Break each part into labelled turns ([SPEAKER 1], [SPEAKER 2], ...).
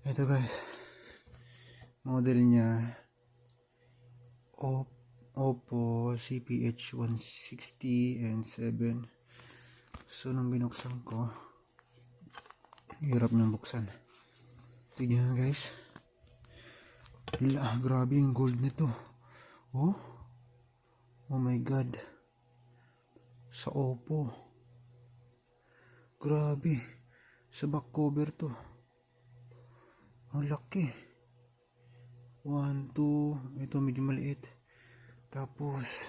[SPEAKER 1] Ito guys, model niya Oppo CPH-160N7. So nung binuksan ko, hirap niyang buksan. Tignan nyo guys, grabe yung gold nito. Oh my god, sa Oppo, grabe, sa back cover to. Ang laki. 1, 2, ito medyo maliit. Tapos,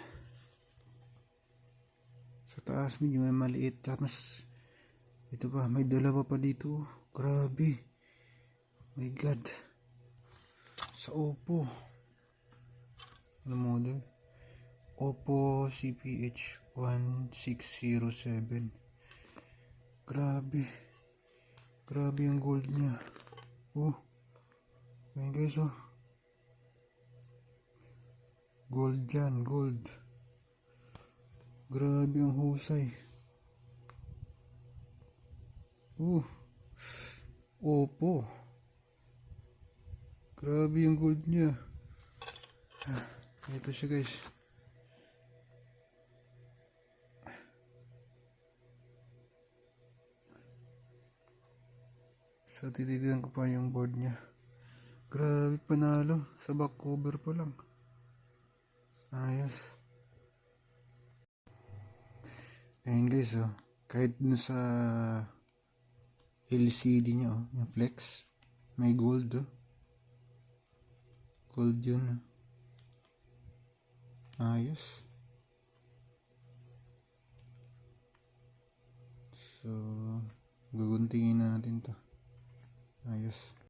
[SPEAKER 1] sa taas medyo may maliit. Tapos, ito pa, may dalawa pa dito. Grabe. My God. Sa Oppo. Ano model? Oppo CPH-1607. Grabe. Grabe yung gold niya. Ayan guys, gold dyan, gold. Grabe ang husay. Oppo. Grabe yung gold niya. Ito siya guys. So titignan ko pa yung board niya. Grabe, panalo. Sa back cover pa lang. Ayos. Ayan guys, kahit dun sa LCD niya, yung flex, may gold, gold yun. Ayos. So, guguntingin natin to. Ayos.